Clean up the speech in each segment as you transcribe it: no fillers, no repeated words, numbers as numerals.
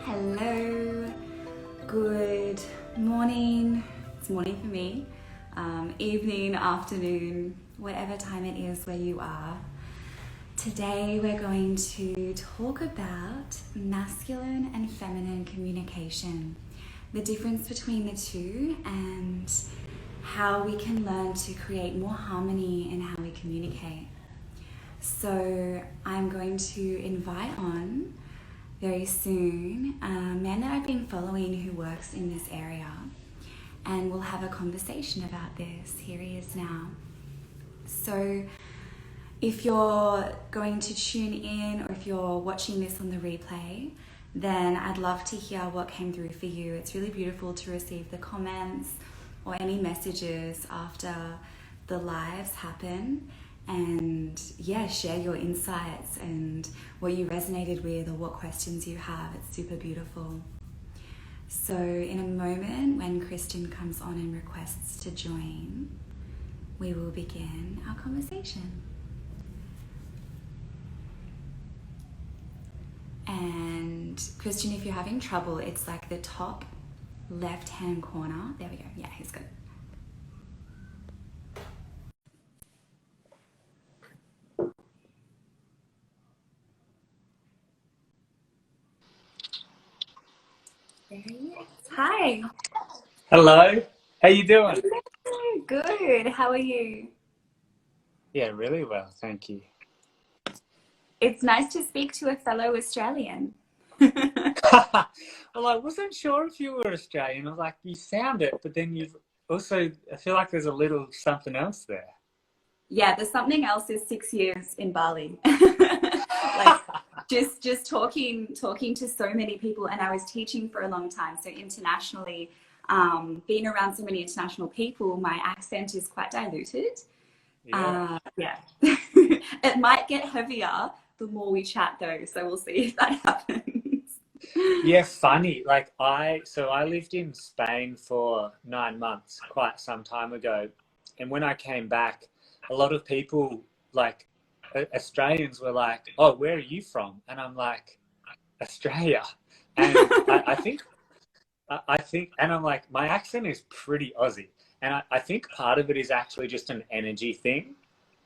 Hello, good morning. It's morning for me. Evening, afternoon, whatever time it is where you are. Today we're going to talk about masculine and feminine communication, the difference between the two, and how we can learn to create more harmony in how we communicate. So I'm going to invite on very soon a man that I've been following who works in this area, and we'll have a conversation about this. Here he is now. So if you're going to tune in, or if you're watching this on the replay, then I'd love to hear what came through for you. It's really beautiful to receive the comments or any messages after the lives happen, and share your insights and what you resonated with or what questions you have. It's super beautiful. So in a moment, when Kristen comes on and requests to join, we will begin our conversation. And Christian, if you're having trouble, it's like the top left-hand corner. There we go. Yeah, he's good. There he is. Hi. Hello. How you doing? Good. How are you? Yeah, really well, thank you. It's nice to speak to a fellow Australian. Well, I wasn't sure if you were Australian. I was like, you sound it, but then you've also, I feel like there's a little something else there. Yeah, the something else is 6 years in Bali. Like just talking to so many people, and I was teaching for a long time, so internationally, being around so many international people, my accent is quite diluted. Yeah. It might get heavier the more we chat though, so we'll see if that happens. Yeah, funny. Like I lived in Spain for 9 months, quite some time ago. And when I came back, a lot of people, like Australians, were like, "Oh, where are you from?" And I'm like, "Australia." And I think, and I'm like, my accent is pretty Aussie. And I think part of it is actually just an energy thing.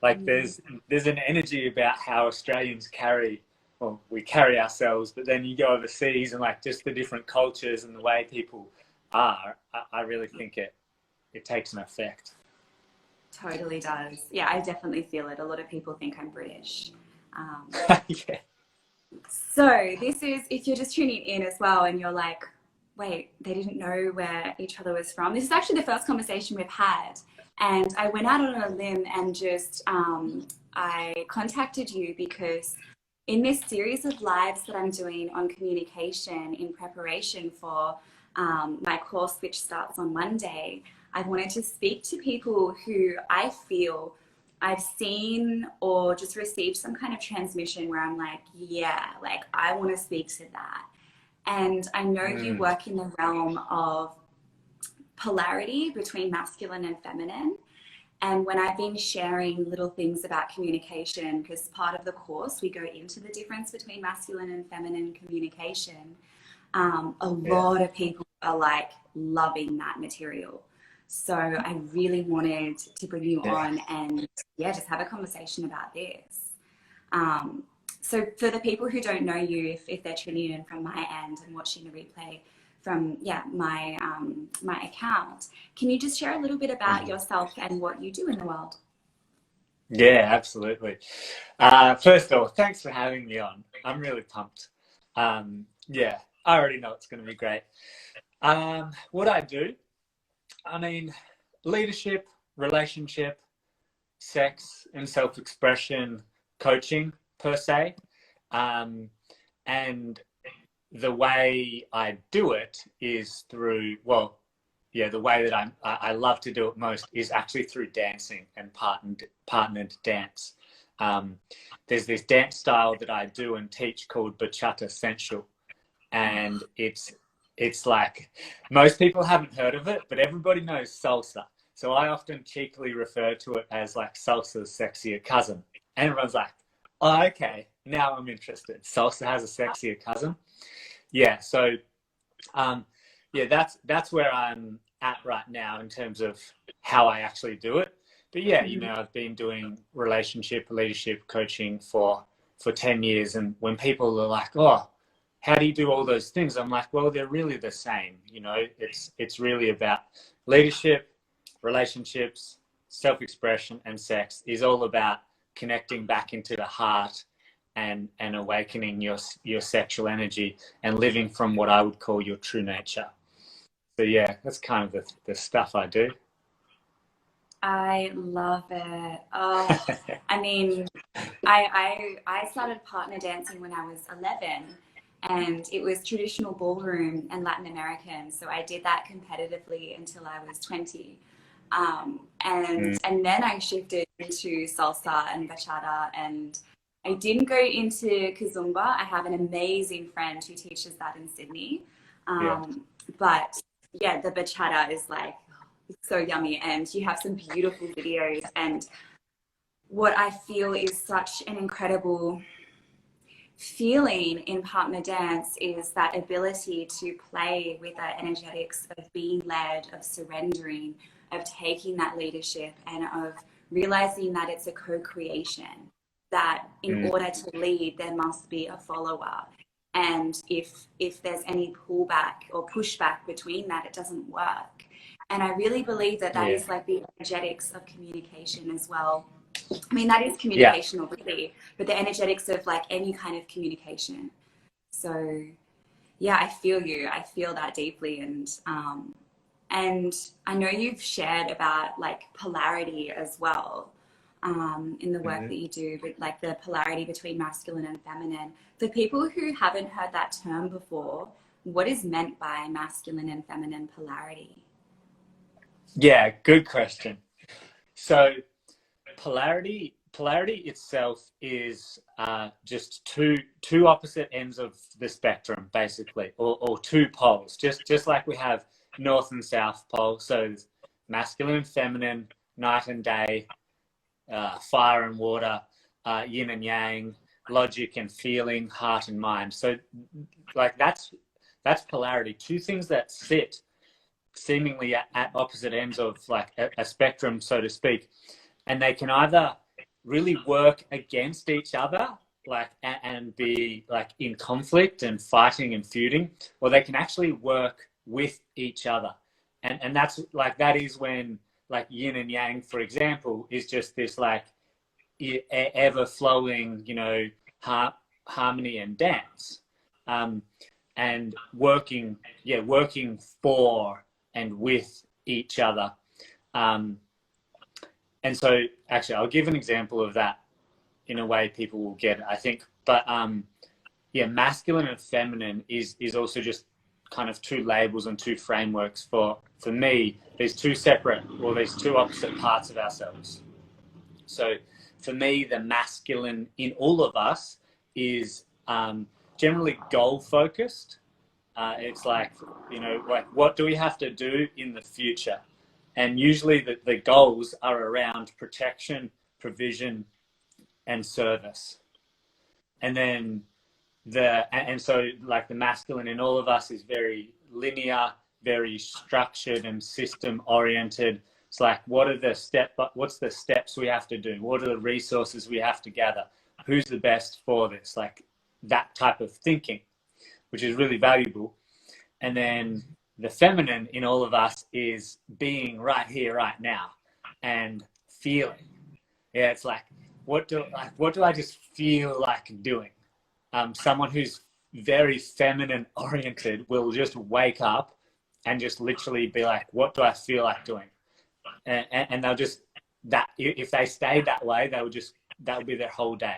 Like there's an energy about how Australians carry, well, we carry ourselves, but then you go overseas and like just the different cultures and the way people are, I really think it takes an effect. Totally does. Yeah, I definitely feel it. A lot of people think I'm British. Um, Yeah. so this is, if you're just tuning in as well and you're like, wait, they didn't know where each other was from. This is actually the first conversation we've had. And I went out on a limb and just, I contacted you because in this series of lives that I'm doing on communication in preparation for my course, which starts on Monday, I wanted to speak to people who I feel I've seen or just received some kind of transmission where I'm like, yeah, like I want to speak to that. And I know you work in the realm of polarity between masculine and feminine. And when I've been sharing little things about communication, because part of the course we go into the difference between masculine and feminine communication, a lot of people are like loving that material. So I really wanted to bring you Yeah. on and just have a conversation about this. So for the people who don't know you, if they're tuning in from my end and watching the replay from my account, can you just share a little bit about yourself and what you do in the world? Yeah, absolutely. First of all, thanks for having me on. I'm really pumped. Yeah, I already know it's going to be great. What I do, I mean, leadership, relationship, sex, and self-expression coaching per se. And the way I do it is through, well, yeah, the way that I love to do it most is actually through dancing and partnered dance. There's this dance style that I do and teach called bachata sensual, and it's like, most people haven't heard of it, but everybody knows salsa. So I often cheekily refer to it as like salsa's sexier cousin, and everyone's like, oh, okay, now I'm interested. Salsa has a sexier cousin. Yeah. So, um, yeah, that's where I'm at right now in terms of how I actually do it. But yeah, you know, I've been doing relationship leadership coaching for 10 years, and when people are like, "Oh, how do you do all those things?" I'm like, "Well, they're really the same. You know, it's really about leadership, relationships, self-expression, and sex is all about connecting back into the heart and awakening your sexual energy and living from what I would call your true nature." So yeah, that's kind of the stuff I do. I love it. Oh, I mean, I started partner dancing when I was 11, and it was traditional ballroom and Latin American. So I did that competitively until I was 20. Mm, And then I shifted into salsa and bachata, and I didn't go into kizomba. I have an amazing friend who teaches that in Sydney. yeah, But yeah, the bachata is like it's so yummy, and you have some beautiful videos. And what I feel is such an incredible feeling in partner dance is that ability to play with the energetics of being led, of surrendering, of taking that leadership, and of realizing that it's a co-creation, that in mm, order to lead there must be a follower, and if there's any pullback or pushback between that, it doesn't work. And I really believe that that yeah, is like the energetics of communication as well. I mean, that is yeah. communication already, but the energetics of like any kind of communication. So yeah, I feel you. I feel that deeply, and I know you've shared about like polarity as well, in the work Mhm. that you do, but like the polarity between masculine and feminine. For people who haven't heard that term before, what is meant by masculine and feminine polarity? Yeah, good question. So polarity itself is just two opposite ends of the spectrum, basically, or two poles. Just like we have north and south pole. So masculine and feminine, night and day, fire and water, yin and yang, logic and feeling, heart and mind. So like that's polarity. Two things that sit seemingly at opposite ends of like a spectrum, so to speak, and they can either really work against each other, like and be like in conflict and fighting and feuding, or they can actually work with each other, and that's like that is when like yin and yang, for example, is just this like ever flowing, you know, harmony and dance, um, and working, yeah, working for and with each other. Um, and so, actually, I'll give an example of that in a way people will get it, I think. But yeah, masculine and feminine is also just kind of two labels and two frameworks for me. There's two separate, well, there's two opposite parts of ourselves. So for me, the masculine in all of us is generally goal focused. It's like, you know, like what do we have to do in the future? And usually the goals are around protection, provision, and service. And then and so like the masculine in all of us is very linear, very structured and system oriented. It's like what's the steps we have to do? What are the resources we have to gather? Who's the best for this? Like that type of thinking, which is really valuable. And then the feminine in all of us is being right here, right now, and feeling. Yeah, it's like what do I just feel like doing? Someone who's very feminine oriented will just wake up and just literally be like, what do I feel like doing? And they'll just that if they stayed that way, they would just that would be their whole day.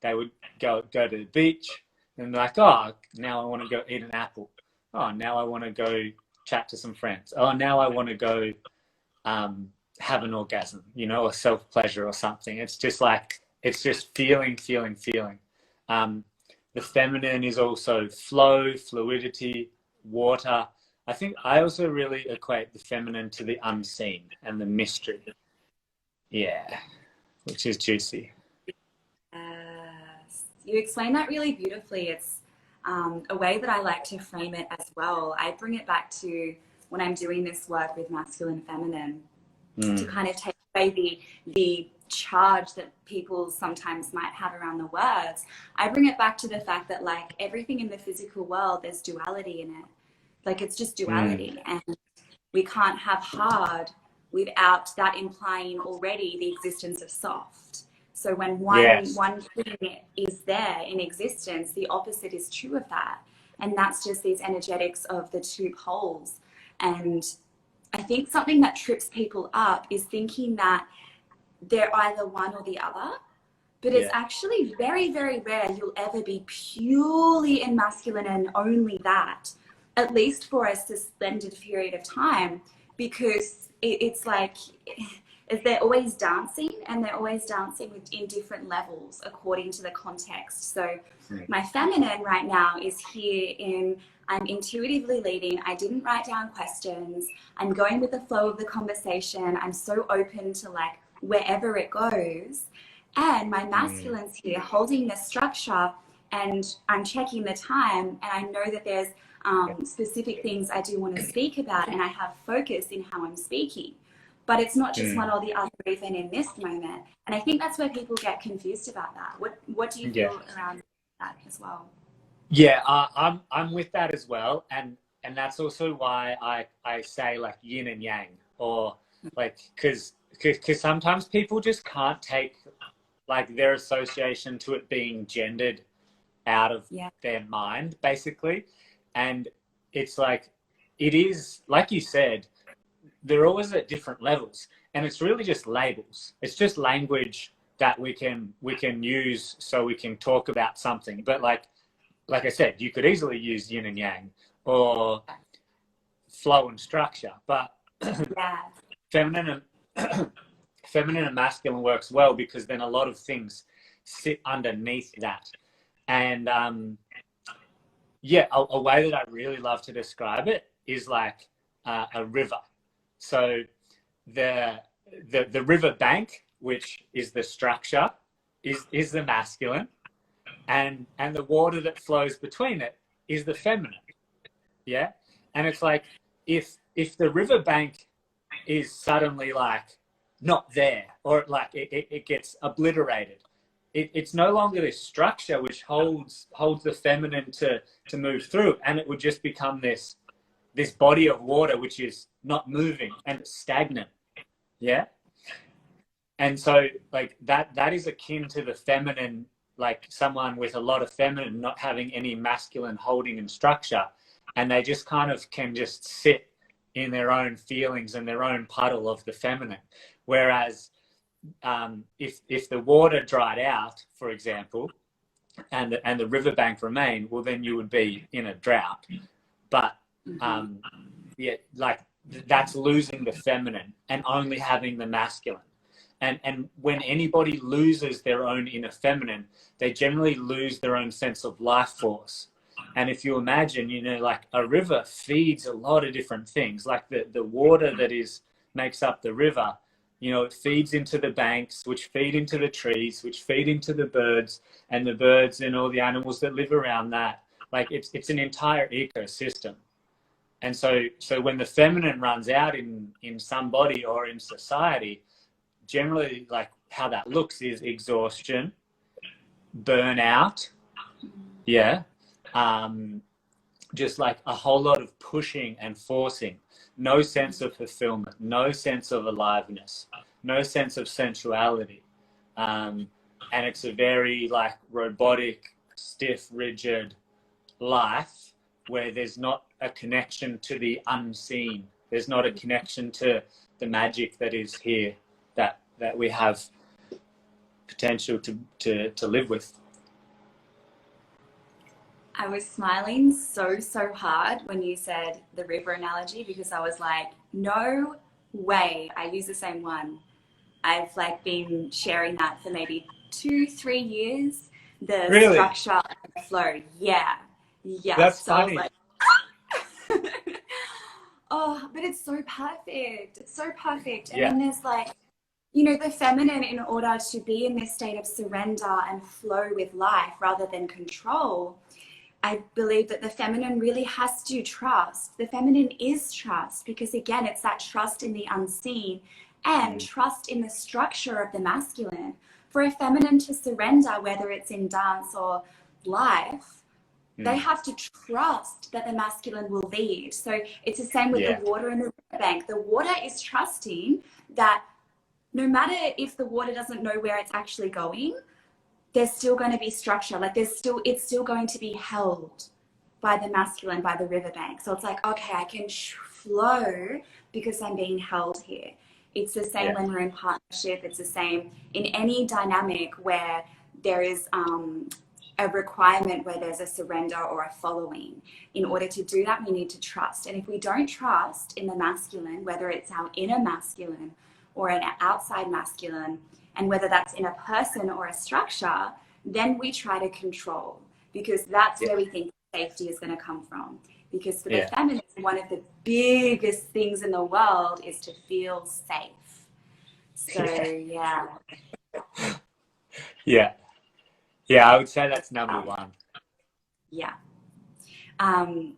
They would go to the beach and be like, oh, now I want to go eat an apple. Oh, now I want to go chat to some friends. Oh, now I want to go have an orgasm, you know, or self pleasure or something. It's just like it's just feeling, feeling, feeling. Um, the feminine is also flow, fluidity, water. I think I also really equate the feminine to the unseen and the mystery. Yeah, which is juicy. You explain that really beautifully. A way that I like to frame it as well, I bring it back to when I'm doing this work with masculine, feminine, to kind of take away the charge that people sometimes might have around the words. I bring it back to the fact that like everything in the physical world, there's duality in it. Like it's just duality, and we can't have hard without that implying already the existence of soft. So when one thing is there in existence, the opposite is true of that. And that's just these energetics of the two poles. And I think something that trips people up is thinking that they're either one or the other. But it's actually very, very rare you'll ever be purely in masculine and only that, at least for a suspended period of time, because it's like they're always dancing, and they're always dancing in different levels according to the context. So my feminine right now is here in, I'm intuitively leading. I didn't write down questions. I'm going with the flow of the conversation. I'm so open to like wherever it goes. And my masculine's here holding the structure, and I'm checking the time, and I know that there's specific things I do want to speak about, and I have focus in how I'm speaking. But it's not just one or the other, even in this moment. And I think that's where people get confused about that. What do you feel around that as well? Yeah, I'm with that as well, and that's also why I say like yin and yang, or like because sometimes people just can't take like their association to it being gendered out of their mind, basically. And it's like, it is, like you said, they're always at different levels, and it's really just labels. It's just language that we can use so we can talk about something. But like I said, you could easily use yin and yang or flow and structure, but feminine and masculine works well, because then a lot of things sit underneath that. And a way that I really love to describe it is like a river. So the river bank, which is the structure, is the masculine, and the water that flows between it is the feminine. Yeah. And it's like if the river bank is suddenly like not there, or like it gets obliterated, it's no longer this structure which holds the feminine to move through, and it would just become this body of water which is not moving and it's stagnant. Yeah. And so like that is akin to the feminine, like someone with a lot of feminine not having any masculine holding and structure, and they just kind of can just sit in their own feelings and their own puddle of the feminine. Whereas if the water dried out, for example, and the riverbank remained, well, then you would be in a drought. But like that's losing the feminine and only having the masculine. And when anybody loses their own inner feminine, they generally lose their own sense of life force. And if you imagine, like a river feeds a lot of different things, like the water that makes up the river, it feeds into the banks, which feed into the trees, which feed into the birds, and the birds and all the animals that live around that. Like it's an entire ecosystem. And so when the feminine runs out in somebody or in society, generally like how that looks is exhaustion, burnout, just like a whole lot of pushing and forcing, no sense of fulfillment, no sense of aliveness, no sense of sensuality, and it's a very like robotic, stiff, rigid life where there's not a connection to the unseen. There's not a connection to the magic that is here, that we have potential to live with. I was smiling so hard when you said the river analogy, because I was like, no way I use the same one. I've like been sharing that for maybe 2-3 years. The structure and the flow. Yeah. That's so funny. I was like, oh, but it's so perfect. It's so perfect. And then there's like, the feminine, in order to be in this state of surrender and flow with life rather than control, I believe that the feminine really has to trust. The feminine is trust, because again, it's that trust in the unseen and trust in the structure of the masculine. For a feminine to surrender, whether it's in dance or life, they have to trust that the masculine will lead. So it's the same with the water in the riverbank. The water is trusting that no matter if the water doesn't know where it's actually going, there's still going to be structure. Like it's still going to be held by the masculine, by the riverbank. So it's like, okay, I can flow because I'm being held here. It's the same when we're in partnership. It's the same in any dynamic where there is a requirement, where there's a surrender or a following. In order to do that, we need to trust. And if we don't trust in the masculine, whether it's our inner masculine or an outside masculine, and whether that's in a person or a structure, then we try to control, because that's where we think safety is going to come from. Because for the feminine, one of the biggest things in the world is to feel safe. So, Yeah, I would say that's number one. Yeah.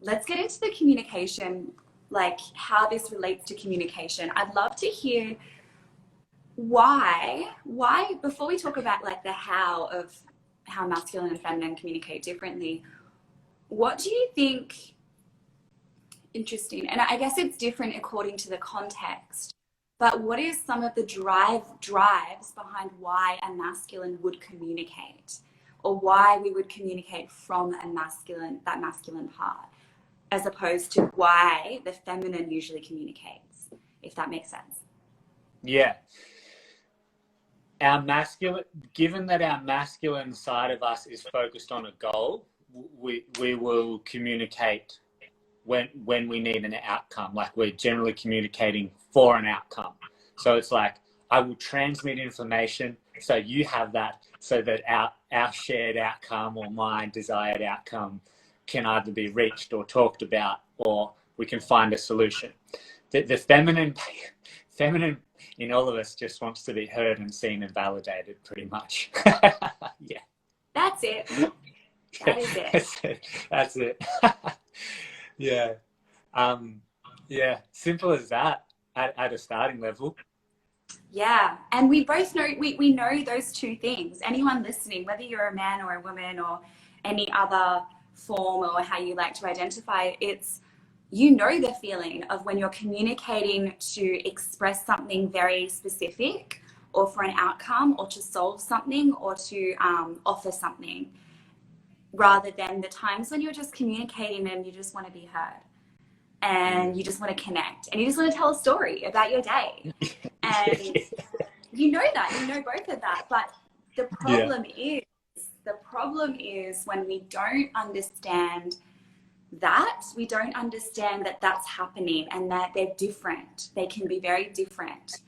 Let's get into the communication, like how this relates to communication. I'd love to hear why, before we talk about like the how of how masculine and feminine communicate differently, what do you think, interesting, and I guess it's different according to the context, but what is some of the drives behind why a masculine would communicate, or why we would communicate from that masculine part, as opposed to why the feminine usually communicates, if that makes sense? Yeah. Given that our masculine side of us is focused on a goal, we will communicate when we need an outcome. Like, we're generally communicating for an outcome. So it's like, I will transmit information so you have that, so that our shared outcome or my desired outcome can either be reached or talked about, or we can find a solution. The feminine in all of us just wants to be heard and seen and validated, pretty much. Yeah. That's it. That is it. That's it. Yeah. Yeah. Simple as that at a starting level. Yeah. And we both know, we know those two things. Anyone listening, whether you're a man or a woman or any other form or how you like to identify, it's, you know, the feeling of when you're communicating to express something very specific, or for an outcome, or to solve something, or to offer something, rather than the times when you're just communicating and you just want to be heard, and you just want to connect, and you just want to tell a story about your day. And you know both of that. But the problem is when we don't understand that, we don't understand that that's happening, and that they're different. They can be very different.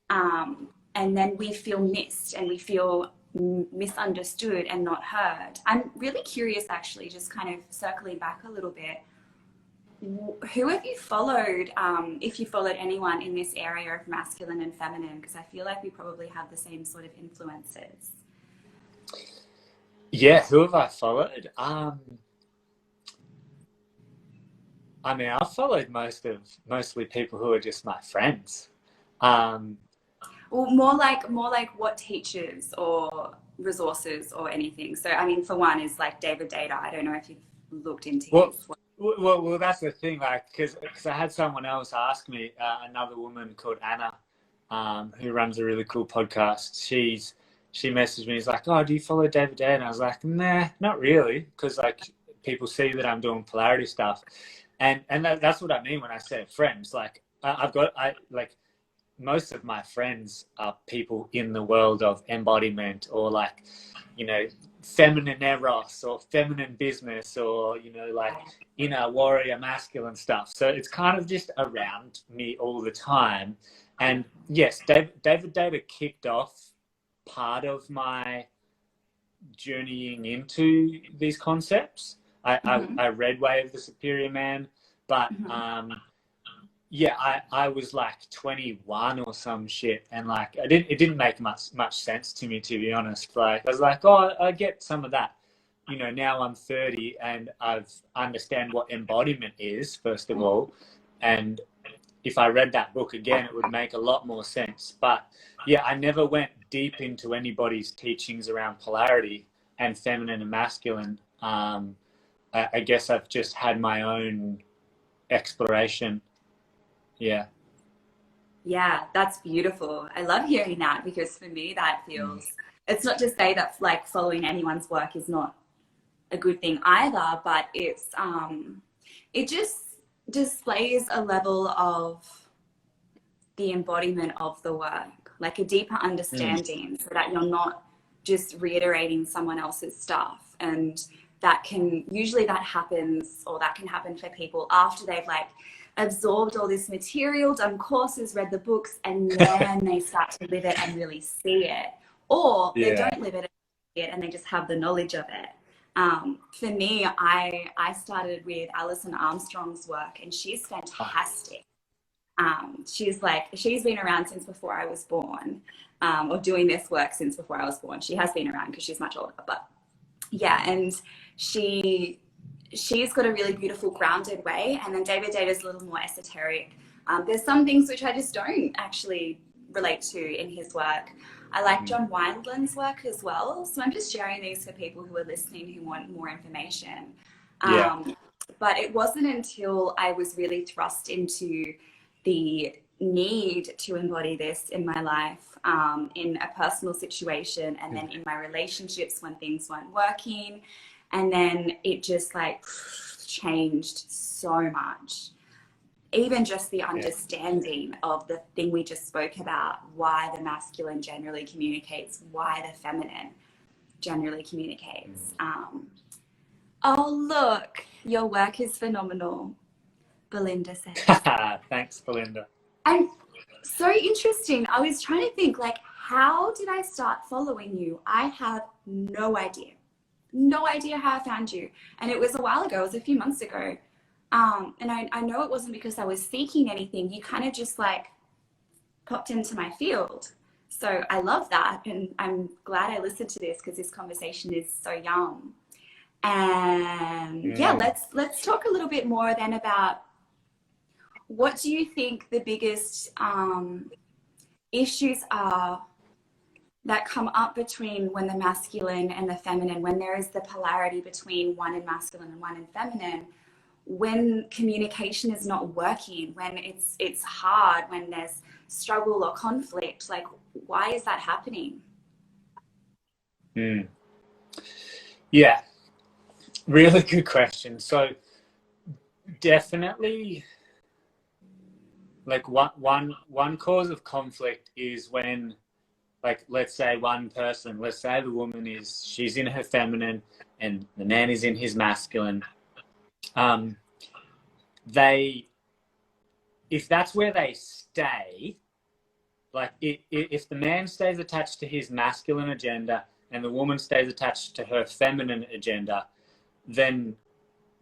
And then we feel missed, and we feel misunderstood and not heard. I'm really curious, actually, just kind of circling back a little bit. Who have you followed, if you followed anyone in this area of masculine and feminine? Because I feel like we probably have the same sort of influences. Yeah, who have I followed? I mean, I've followed mostly people who are just my friends. Well, more like what teachers or resources or anything. So, I mean, for one is like David Data. I don't know if you've looked into his. Well, that's the thing. Like, because I had someone else ask me, another woman called Anna, who runs a really cool podcast. She messaged me. She's like, "Oh, do you follow David Data?" And I was like, "Nah, not really," because like people see that I'm doing polarity stuff. And that's what I mean when I say friends. Like, most of my friends are people in the world of embodiment, or like, you know, feminine eros, or feminine business, or, you know, like inner warrior masculine stuff. So it's kind of just around me all the time. And yes, David Data kicked off part of my journeying into these concepts. I read Way of the Superior Man, but I was like 21 or some shit, and like it didn't make much sense to me, to be honest. Like, I was like, oh, I get some of that, you know, now I'm 30 and I've understand what embodiment is, first of all. And if I read that book again, it would make a lot more sense. But yeah, I never went deep into anybody's teachings around polarity and feminine and masculine. I guess I've just had my own exploration. Yeah. Yeah, that's beautiful. I love hearing that because for me, that feels, it's not to say that like following anyone's work is not a good thing either, but it just displays a level of the embodiment of the work, like a deeper understanding, so that you're not just reiterating someone else's stuff. And that can usually that happens, or that can happen for people after they've like absorbed all this material, done courses, read the books, and then they start to live it and really see it, or they don't live it and they just have the knowledge of it. For me, I started with Alison Armstrong's work, and she's fantastic. She's been around since before I was born, or doing this work since before I was born. She has been around because she's much older, but yeah, and she's got a really beautiful grounded way. And then David Data's a little more esoteric. There's some things which I just don't actually relate to in his work. I like John Wineland's work as well. So I'm just sharing these for people who are listening who want more information. But it wasn't until I was really thrust into the need to embody this in my life, in a personal situation, and then in my relationships when things weren't working. And then it just like changed so much. Even just the understanding of the thing we just spoke about, why the masculine generally communicates, why the feminine generally communicates. Oh, look, your work is phenomenal, Belinda says. Thanks, Belinda. And so interesting. I was trying to think, like, how did I start following you? I have no idea. No idea how I found you. And it was a while ago. It was a few months ago. And I know it wasn't because I was seeking anything. You kind of just like popped into my field. So I love that. And I'm glad I listened to this because this conversation is so yum. And yeah, let's talk a little bit more then about, what do you think the biggest issues are that come up between when the masculine and the feminine, when there is the polarity between one in masculine and one in feminine, when communication is not working, when it's hard, when there's struggle or conflict, like why is that happening? Yeah, really good question. So definitely, like one cause of conflict is when, like, let's say one person, let's say the woman she's in her feminine and the man is in his masculine. If that's where they stay, like if the man stays attached to his masculine agenda and the woman stays attached to her feminine agenda, then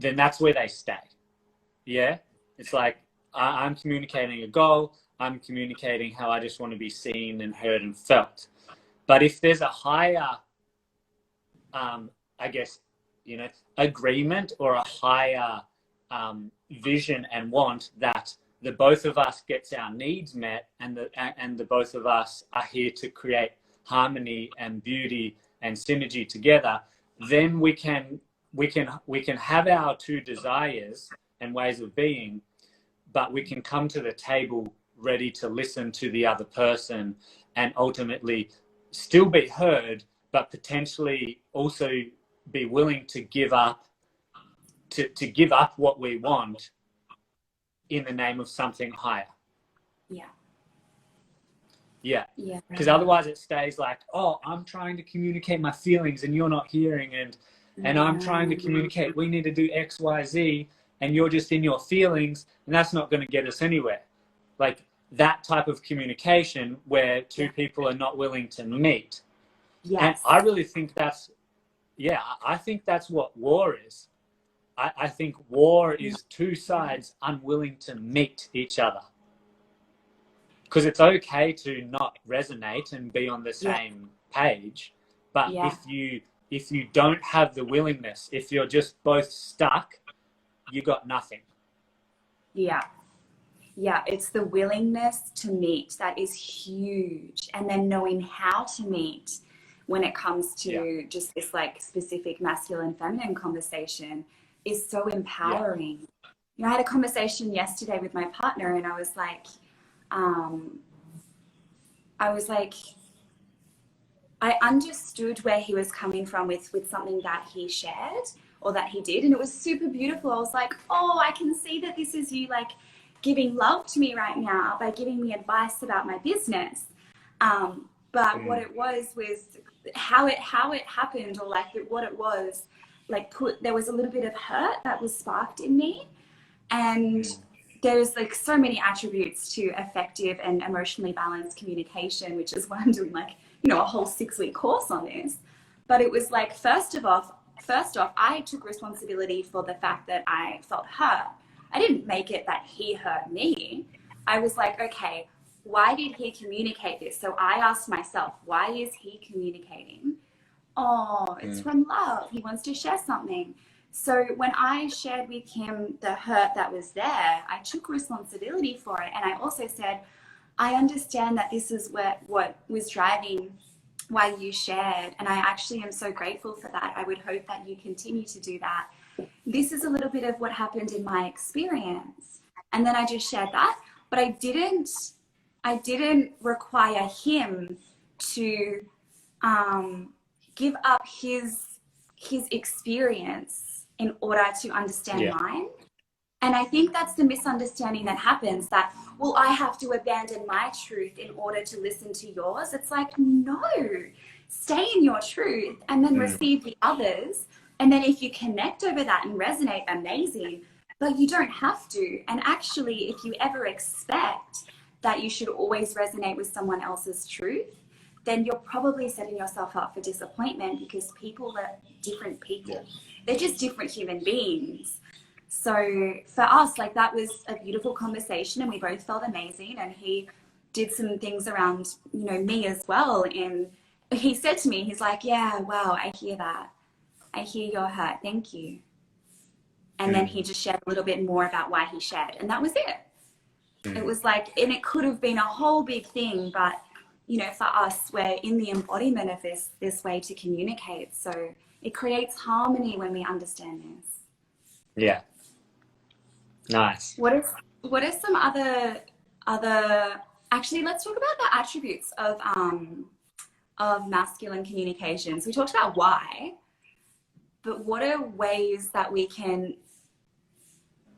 that's where they stay. Yeah, it's like I'm communicating a goal. I'm communicating how I just want to be seen and heard and felt. But if there's a higher, I guess, agreement or a higher vision and want that the both of us gets our needs met, and the both of us are here to create harmony and beauty and synergy together, then we can have our two desires and ways of being, but we can come to the table ready to listen to the other person and ultimately still be heard, but potentially also be willing to give up what we want in the name of something higher. Yeah. Because otherwise it stays like, oh, I'm trying to communicate my feelings and you're not hearing, and I'm trying to communicate we need to do X, Y, Z, and you're just in your feelings, and that's not going to get us anywhere. Like that type of communication where two people are not willing to meet. And I really think I think that's what war is. I think war is two sides unwilling to meet each other. Because it's okay to not resonate and be on the same page, but if you don't have the willingness, if you're just both stuck, you got nothing. Yeah. Yeah, it's the willingness to meet that is huge. And then knowing how to meet when it comes to just this like specific masculine feminine conversation is so empowering. You know, I had a conversation yesterday with my partner and um, I was like, I understood where he was coming from with something that he shared or that he did. And it was super beautiful. I was like, oh, I can see that this is you like giving love to me right now by giving me advice about my business. But what it was how it happened, or like what it was, like there was a little bit of hurt that was sparked in me. And there's like so many attributes to effective and emotionally balanced communication, which is why I'm doing like, you know, a whole 6-week course on this. But it was like, first off, I took responsibility for the fact that I felt hurt. I didn't make it that he hurt me. I was like, okay, why did he communicate this? So I asked myself, why is he communicating? Oh, it's from love. He wants to share something. So when I shared with him the hurt that was there, I took responsibility for it. And I also said, I understand that this is what was driving why you shared. And I actually am so grateful for that. I would hope that you continue to do that. This is a little bit of what happened in my experience. And then I just shared that, but I didn't require him to give up his experience in order to understand mine. And I think that's the misunderstanding that happens, that, well, I have to abandon my truth in order to listen to yours. It's like, no, stay in your truth and then receive the others. And then if you connect over that and resonate, amazing, but you don't have to. And actually, if you ever expect that you should always resonate with someone else's truth, then you're probably setting yourself up for disappointment, because people are different people. They're just different human beings. So for us, like, that was a beautiful conversation and we both felt amazing. And he did some things around, you know, me as well. And he said to me, he's like, yeah, wow, I hear that. I hear your hurt. Thank you. And then he just shared a little bit more about why he shared. And that was it. It was like, and it could have been a whole big thing, but, you know, for us, we're in the embodiment of this way to communicate. So it creates harmony when we understand this. Yeah. Nice. What are some other actually, let's talk about the attributes of masculine communications. We talked about why, but what are ways that we can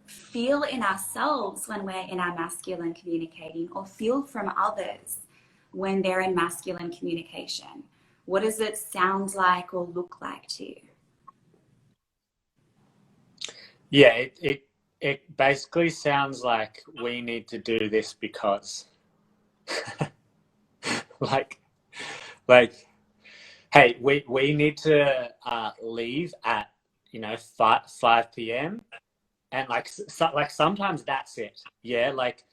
feel in ourselves when we're in our masculine communicating, or feel from others when they're in masculine communication? What does it sound like or look like to you? Yeah, it basically sounds like we need to do this because like hey, we need to leave at, you know, 5 p.m. and like sometimes that's it. Yeah, like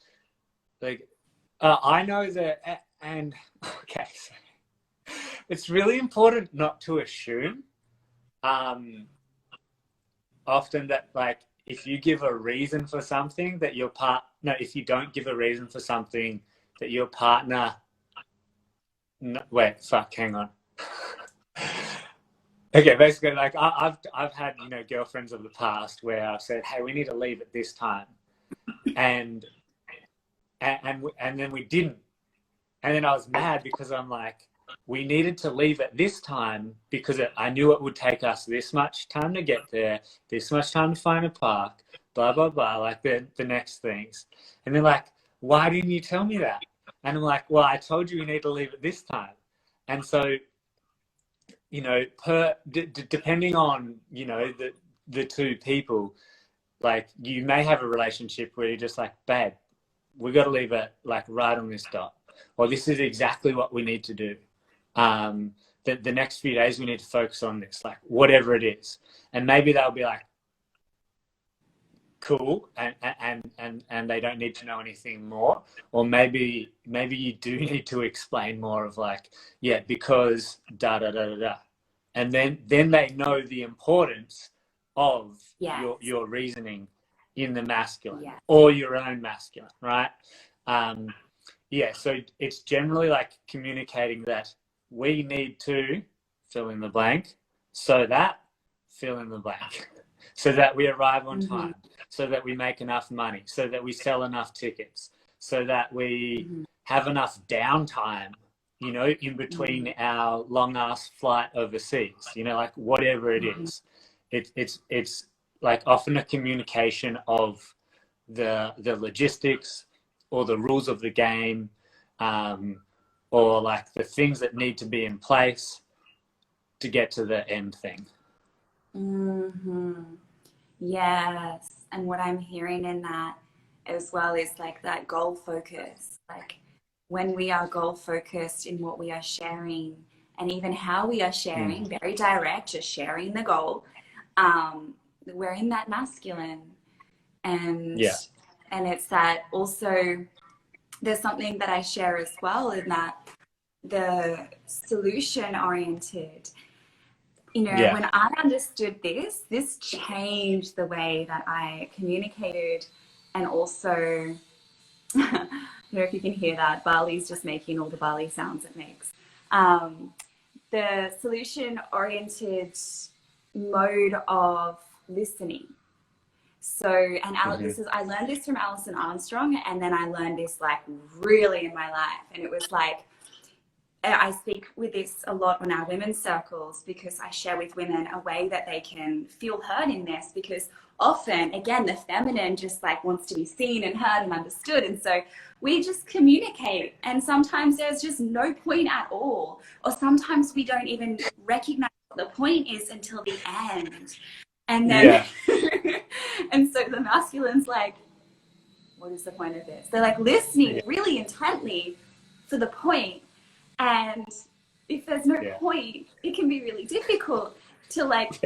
I know that. And okay, so it's really important not to assume often that, like, if you give a reason for something that if you don't give a reason for something that your partner, hang on. Okay, basically, like, I've had, you know, girlfriends of the past where I've said, hey, we need to leave at this time, and then we didn't, and then I was mad because I'm like, we needed to leave at this time because I knew it would take us this much time to get there, this much time to find a park, blah, blah, blah, like the next things. And they're like, why didn't you tell me that? And I'm like, well, I told you we need to leave at this time. And so, you know, depending on, you know, the two people, like, you may have a relationship where you're just like, babe, we got to leave it like right on this dot, or this is exactly what we need to do. The next few days we need to focus on this, like, whatever it is. And maybe they'll be like, cool, and they don't need to know anything more. Or maybe you do need to explain more of, like, yeah, because da da da da da. and then they know the importance of Yes. your reasoning in the masculine, Yes. or your own masculine, right? Yeah, so it's generally like communicating that we need to fill in the blank, so that fill in the blank, so that we arrive on time, so that we make enough money, so that we sell enough tickets, so that we have enough downtime, you know, in between our long ass flight overseas, you know, like whatever it is. It's like often a communication of the logistics or the rules of the game, or like the things that need to be in place to get to the end thing. Yes. And what I'm hearing in that as well is like that goal focus. Like when we are goal focused in what we are sharing and even how we are sharing, very direct, just sharing the goal, we're in that masculine. And it's that also there's something that I share as well in that the solution oriented, you know, when I understood this changed the way that I communicated. And also, I don't know if you can hear that, Bali's just making all the Bali sounds it makes. The solution oriented mode of listening. So, and I learned this from Alison Armstrong, and then I learned this like really in my life. And it was like, I speak with this a lot on our women's circles because I share with women a way that they can feel heard in this, because often, again, the feminine just like wants to be seen and heard and understood. And so we just communicate, and sometimes there's just no point at all. Or sometimes we don't even recognize what the point is until the end. And then, and so the masculine's like, what is the point of this? They're like listening really intently for the point. And if there's no point, it can be really difficult to like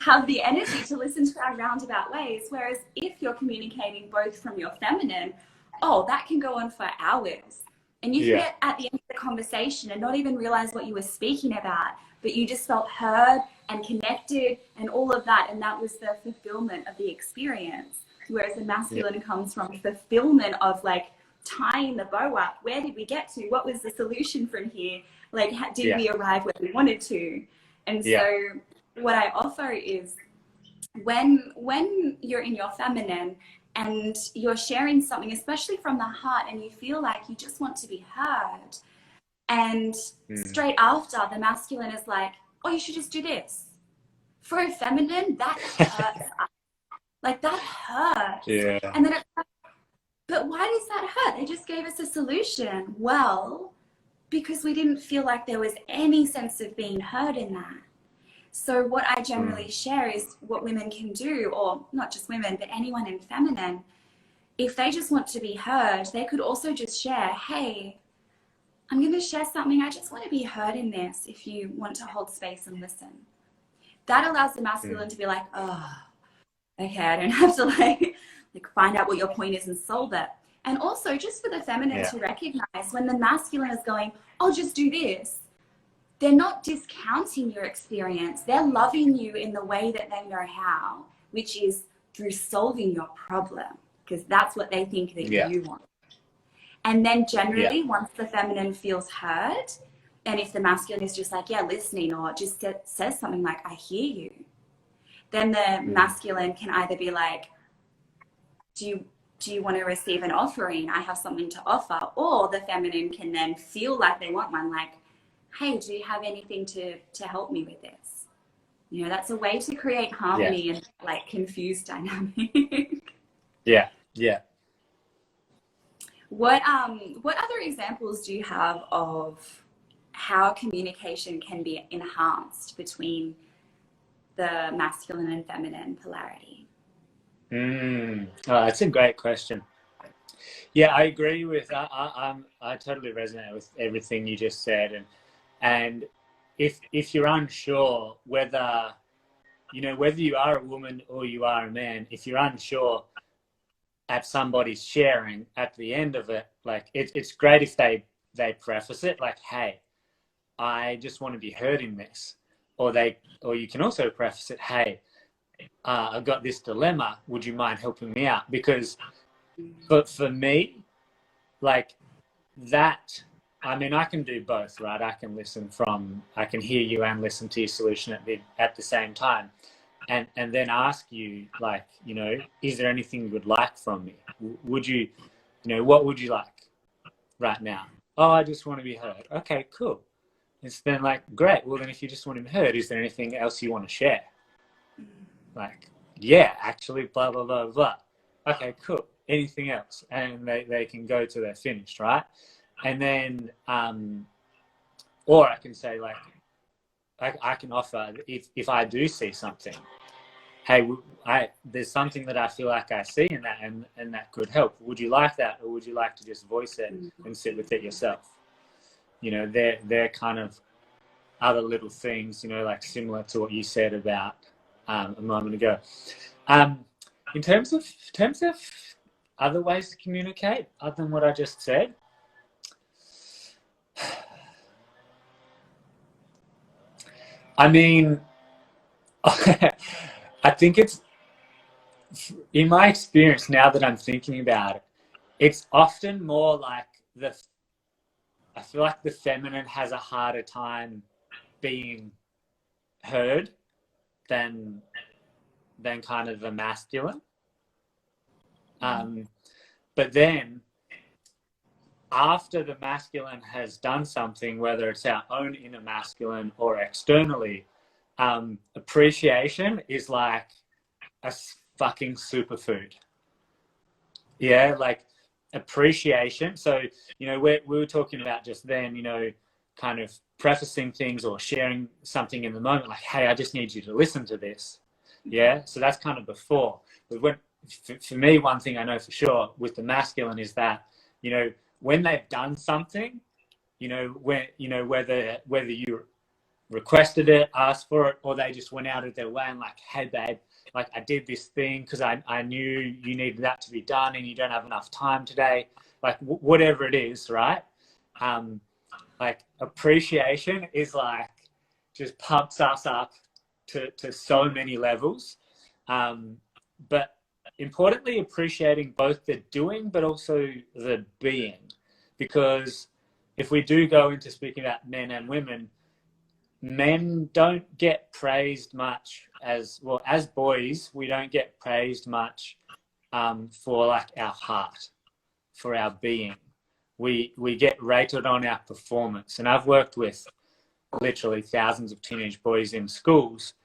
have the energy to listen to our roundabout ways. Whereas if you're communicating both from your feminine, that can go on for hours. And you can get at the end of the conversation and not even realize what you were speaking about, but you just felt heard and connected and all of that. And that was the fulfillment of the experience. Whereas the masculine comes from fulfillment of like tying the bow up. Where did we get to? What was the solution from here? Like, did we arrive where we wanted to? And so what I offer is when you're in your feminine and you're sharing something, especially from the heart, and you feel like you just want to be heard, and straight after the masculine is like, oh, you should just do this. For a feminine, that hurts. Like that hurts. And then it's like, but why does that hurt? They just gave us a solution. Well, because we didn't feel like there was any sense of being heard in that. So what I generally share is what women can do, or not just women, but anyone in feminine, if they just want to be heard, they could also just share, hey, I'm going to share something. I just want to be heard in this if you want to hold space and listen. That allows the masculine to be like, oh, okay, I don't have to like find out what your point is and solve it. And also just for the feminine to recognize when the masculine is going, I'll just do this. They're not discounting your experience. They're loving you in the way that they know how, which is through solving your problem, because that's what they think that you want. And then generally, once the feminine feels heard, and if the masculine is just like, listening, or just says something like, I hear you, then the masculine can either be like, do you want to receive an offering? I have something to offer. Or the feminine can then feel like they want one, like, hey, do you have anything to help me with this? You know, that's a way to create harmony and like confused dynamic. What other examples do you have of how communication can be enhanced between the masculine and feminine polarity? That's a great question. Yeah, I agree with. I totally resonate with everything you just said, and if you're unsure whether you are a woman or you are a man, if you're unsure at somebody's sharing at the end of it, like it's great if they preface it like, hey, I just want to be heard in this. or you can also preface it, hey, I've got this dilemma, would you mind helping me out? Because for me, like that, I mean, I can do both, right? I can hear you and listen to your solution at the same time. And then ask you, like, is there anything you would like from me? Would you, what would you like right now? Oh, I just want to be heard. Okay, cool. It's then like, great. Well, then if you just want to be heard, is there anything else you want to share? Like, yeah, actually, blah, blah, blah, blah. Okay, cool. Anything else? And they can go to their finished, right? And then, or I can say, like, I can offer, if I do see something, hey, there's something that I feel like I see in that, and that could help. Would you like that, or would you like to just voice it and sit with it yourself? They're kind of other little things, like similar to what you said about a moment ago. In terms of other ways to communicate, other than what I just said, I mean, I think it's, in my experience, now that I'm thinking about it, it's often more like I feel like the feminine has a harder time being heard than kind of the masculine. But then after the masculine has done something, whether it's our own inner masculine or externally, appreciation is like a fucking superfood. Yeah, like appreciation. So, we were talking about just then, kind of prefacing things or sharing something in the moment, like, hey, I just need you to listen to this. Yeah, so that's kind of before. But for me, one thing I know for sure with the masculine is that, when they've done something, whether you requested it, asked for it, or they just went out of their way and like, hey, babe, like I did this thing because I knew you needed that to be done and you don't have enough time today, like whatever it is, right? Like appreciation is like, just pumps us up to so many levels. But importantly, appreciating both the doing, but also the being. Because if we do go into speaking about men and women, men don't get praised much as boys, we don't get praised much for like our heart, for our being. We get rated on our performance. And I've worked with literally thousands of teenage boys in schools,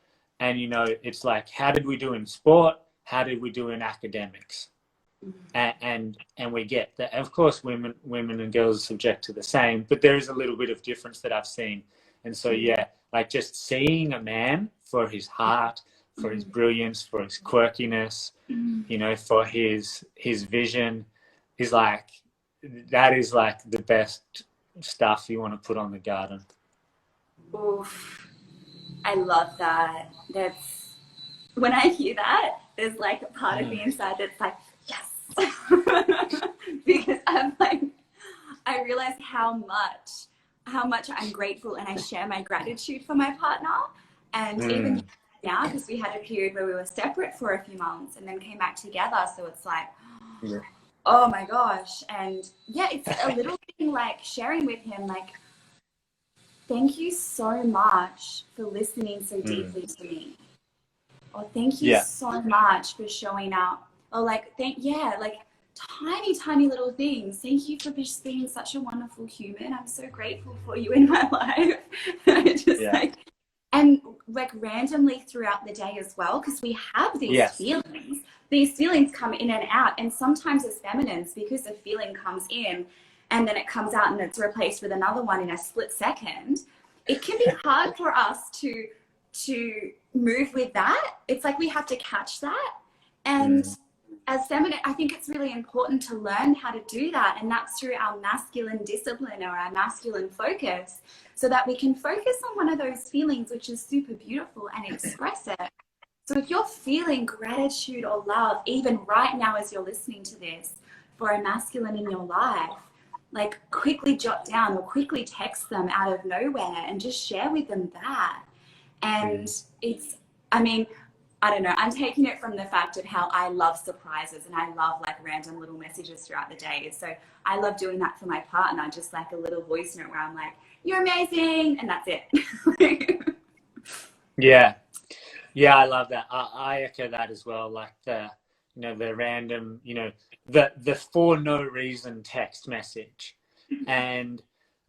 and it's like, how did we do in sport? How did we do in academics? And we get that. Of course, women and girls are subject to the same, but there is a little bit of difference that I've seen. And so, yeah, like just seeing a man for his heart, for his brilliance, for his quirkiness, for his vision is like, that is like the best stuff you want to put on the garden. Oof, I love that. That's, when I hear that, there's like a part of me inside that's like, yes. Because I'm like, I realize how much I'm grateful, and I share my gratitude for my partner. And even now, because we had a period where we were separate for a few months and then came back together. So it's like, oh my gosh. And yeah, it's a little thing like sharing with him, like, thank you so much for listening so deeply to me. Or thank you so much for showing up. Or like, like tiny little things. Thank you for just being such a wonderful human. I'm so grateful for you in my life. And like randomly throughout the day as well, because we have these feelings. These feelings come in and out, and sometimes as feminines, because the feeling comes in and then it comes out and it's replaced with another one in a split second, it can be hard for us to move with that. It's like we have to catch that. And as feminine, I think it's really important to learn how to do that. And that's through our masculine discipline or our masculine focus, so that we can focus on one of those feelings, which is super beautiful, and express it. So if you're feeling gratitude or love, even right now as you're listening to this, for a masculine in your life, like quickly jot down or quickly text them out of nowhere and just share with them that. And it's, I mean, I don't know, I'm taking it from the fact of how I love surprises and I love like random little messages throughout the day. So I love doing that for my partner, just like a little voice note where I'm like, you're amazing, and that's it. Yeah. Yeah, I love that. I echo that as well. Like the random, the for no reason text message. And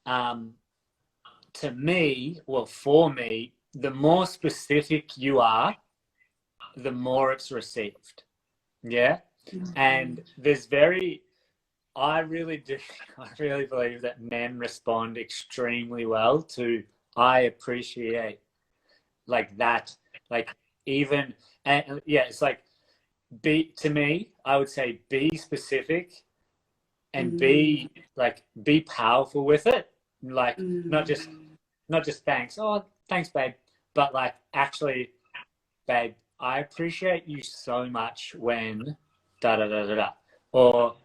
to me, well, for me, the more specific you are, the more it's received. Yeah. And I really do, I really believe that men respond extremely well to I appreciate, like that, like even, and yeah, it's like, to me, I would say be specific and be powerful with it. Like not just thanks. Oh, thanks, babe. But like actually, babe, I appreciate you so much when da da da da da. Or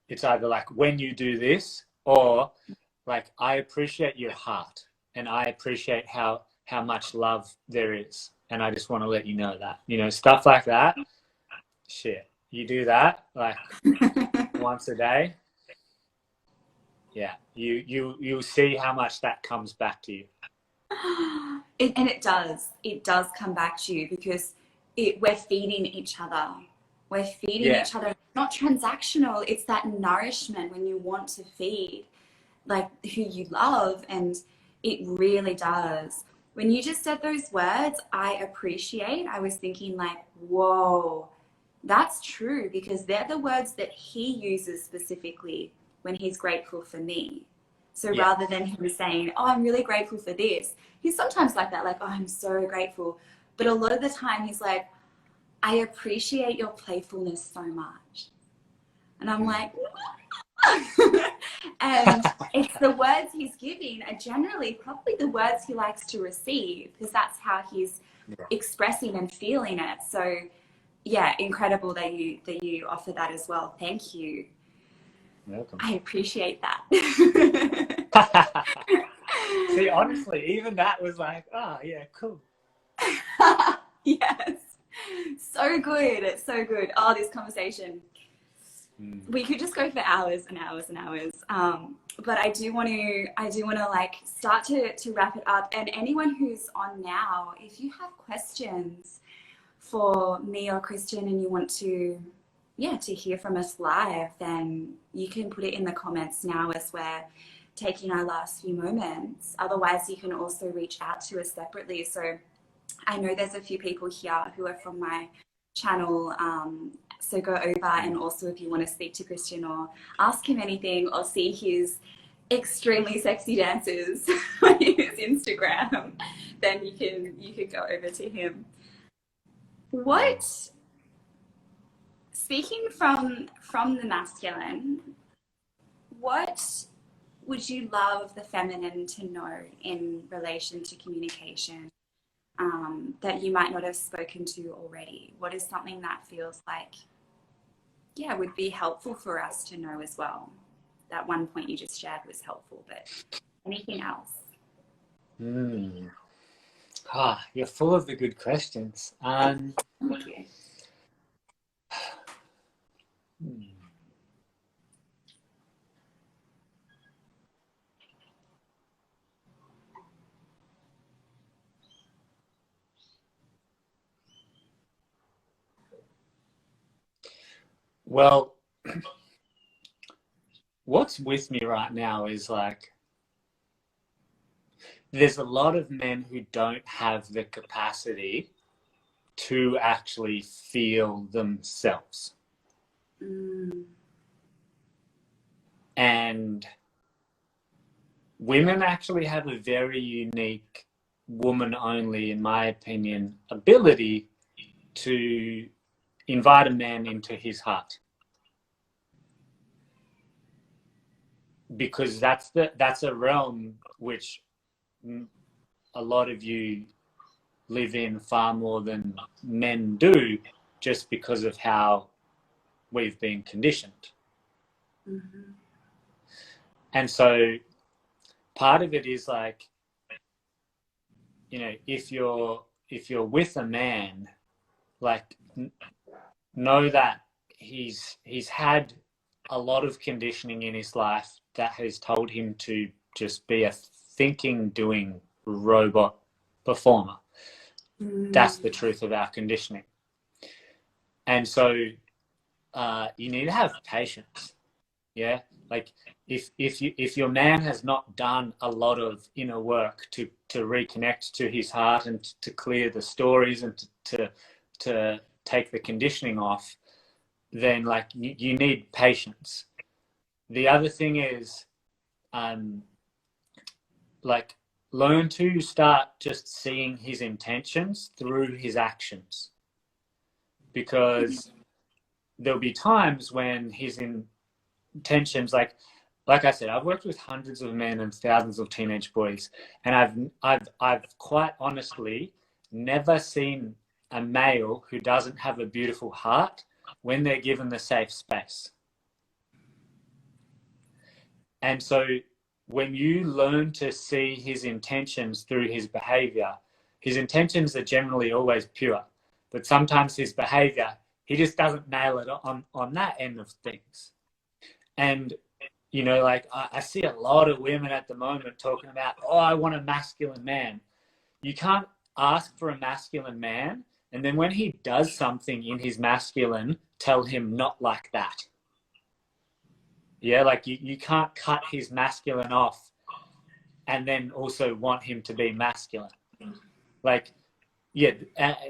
it's either like when you do this, or like I appreciate your heart and I appreciate how much love there is. And I just want to let you know that. Stuff like that. Shit. You do that like once a day. Yeah. You'll see how much that comes back to you. And it does come back to you because we're feeding each other. We're feeding each other, not transactional. It's that nourishment when you want to feed like who you love. And it really does. When you just said those words, I appreciate, I was thinking like, whoa, that's true, because they're the words that he uses specifically when he's grateful for me. So rather than him saying, oh, I'm really grateful for this, he's sometimes like that, like, oh, I'm so grateful. But a lot of the time he's like, I appreciate your playfulness so much. And I'm like, and it's the words he's giving are generally probably the words he likes to receive, because that's how he's expressing and feeling it. So yeah, incredible that you offer that as well. Thank you. Welcome. I appreciate that. See, honestly, even that was like, oh yeah, cool. Yes. So good. It's so good. Oh, this conversation. We could just go for hours and hours and hours. But I do want to like start to wrap it up. And anyone who's on now, if you have questions for me or Christian and you want to hear from us live, then you can put it in the comments now as we're taking our last few moments. Otherwise, you can also reach out to us separately. So I know there's a few people here who are from my channel. So go over, and also if you want to speak to Christian or ask him anything or see his extremely sexy dances on his Instagram, then you can go over to him. Speaking from the masculine, what would you love the feminine to know in relation to communication that you might not have spoken to already? What is something that feels like, would be helpful for us to know as well? That one point you just shared was helpful, but anything else? You're full of the good questions. Thank you. Well, what's with me right now is like, there's a lot of men who don't have the capacity to actually feel themselves. And women actually have a very unique, woman only, in my opinion, ability to invite a man into his heart. Because that's a realm which a lot of you live in far more than men do, just because of how we've been conditioned. And so part of it is like, if you're with a man, like know that he's had a lot of conditioning in his life that has told him to just be a thinking, doing robot performer. That's the truth of our conditioning. And so you need to have patience. Yeah, like if your man has not done a lot of inner work to reconnect to his heart and to clear the stories and to take the conditioning off, then like you need patience. The other thing is like learn to start just seeing his intentions through his actions, because there'll be times when his intentions, like I said, I've worked with hundreds of men and thousands of teenage boys, and I've quite honestly never seen a male who doesn't have a beautiful heart when they're given the safe space. And so when you learn to see his intentions through his behavior, his intentions are generally always pure, but sometimes his behavior, he just doesn't nail it on that end of things. And, you know, like I see a lot of women at the moment talking about, oh, I want a masculine man. You can't ask for a masculine man, and then when he does something in his masculine, tell him not like that. Yeah, like you can't cut his masculine off and then also want him to be masculine. Like, yeah,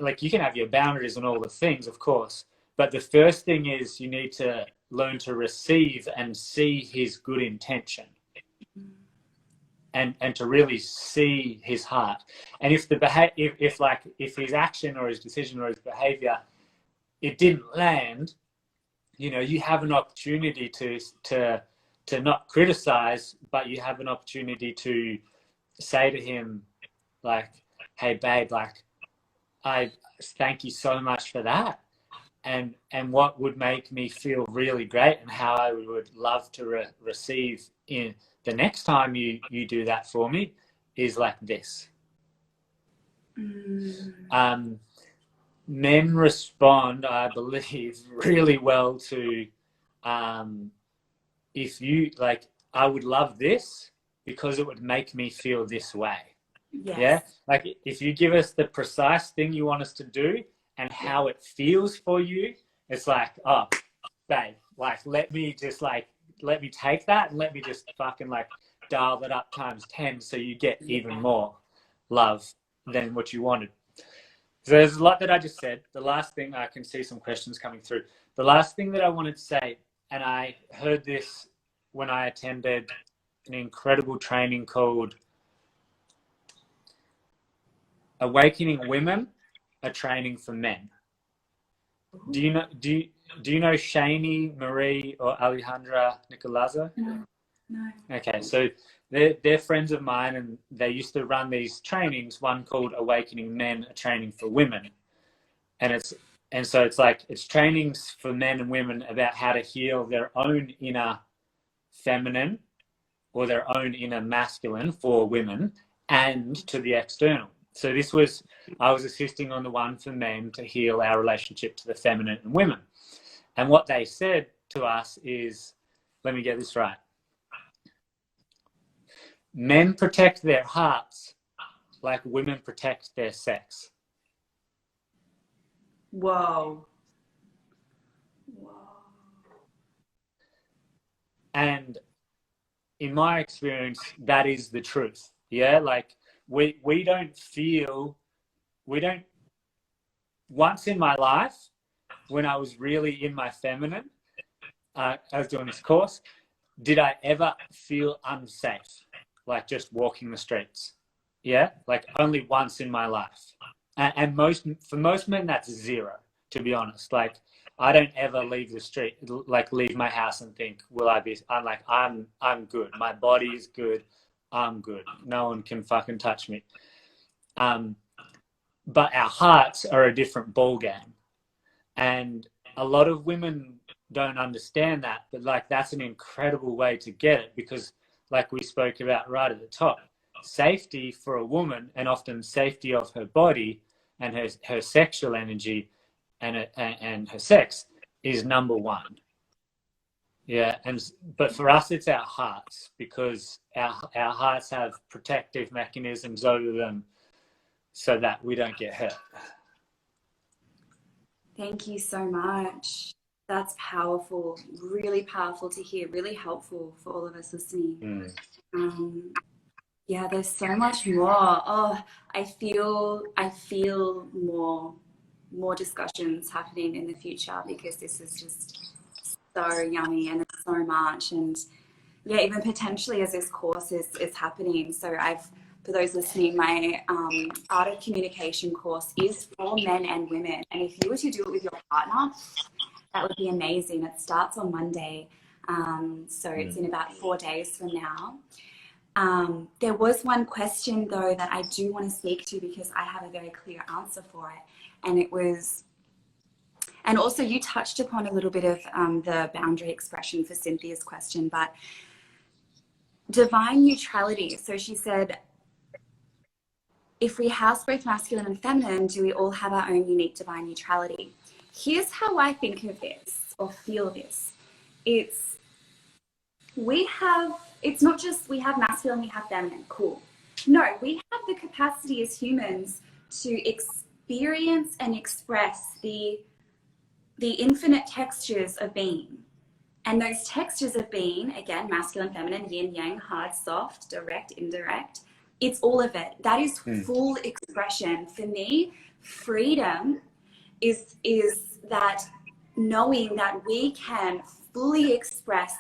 like you can have your boundaries and all the things, of course, but the first thing is you need to learn to receive and see his good intention, and to really see his heart. And if if his action or his decision or his behavior, it didn't land, you know, you have an opportunity to not criticize, but you have an opportunity to say to him, like, hey babe, like, I thank you so much for that, and what would make me feel really great and how I would love to receive in the next time you do that for me is like this. Men respond, I believe, really well to if you like, I would love this because it would make me feel this way. Yes. Yeah, like if you give us the precise thing you want us to do and how it feels for you, it's like, oh babe, like let me take that and let me just fucking like dial that up times 10 so you get even more love than what you wanted. So there's a lot that I just said. The last thing, I can see some questions coming through. The last thing that I wanted to say, and I heard this when I attended an incredible training called Awakening Women, a Training for Men. Do you know Shani, Marie, or Alejandra Nicolazo? No. Okay, so they're friends of mine, and they used to run these trainings, one called Awakening Men, a Training for Women. And so it's trainings for men and women about how to heal their own inner feminine or their own inner masculine for women and to the external. So I was assisting on the one for men to heal our relationship to the feminine and women. And what they said to us is, let me get this right. Men protect their hearts like women protect their sex. Whoa. And in my experience, that is the truth. Yeah, like we don't, once in my life, when I was really in my feminine, I was doing this course, did I ever feel unsafe, like just walking the streets? Yeah, like only once in my life. And for most men, that's zero, to be honest. Like, I don't ever leave the street, like leave my house and think, I'm good. My body is good. I'm good. No one can fucking touch me. But our hearts are a different ball game. And a lot of women don't understand that, but like that's an incredible way to get it, because like we spoke about right at the top, safety for a woman, and often safety of her body and her sexual energy and her sex, is number one. Yeah, but for us, it's our hearts, because our hearts have protective mechanisms over them so that we don't get hurt. Thank you so much. That's powerful, really powerful to hear, really helpful for all of us listening. Yeah, there's so much more. Oh, I feel more discussions happening in the future, because this is just so yummy and there's so much. And yeah, even potentially as this course is happening. So for those listening, my Art of Communication course is for men and women. And if you were to do it with your partner, that would be amazing. It starts on Monday. So it's in about 4 days from now. There was one question though that I do want to speak to, because I have a very clear answer for it. And it was, and also you touched upon a little bit of the boundary expression for Cynthia's question, but divine neutrality. So she said, if we house both masculine and feminine, do we all have our own unique divine neutrality? Here's how I think of this, or feel this. It's not just we have masculine, we have feminine, cool. No, we have the capacity as humans to experience and express the infinite textures of being. And those textures of being, again, masculine, feminine, yin, yang, hard, soft, direct, indirect, it's all of it. That is full expression. For me, freedom is that knowing that we can fully express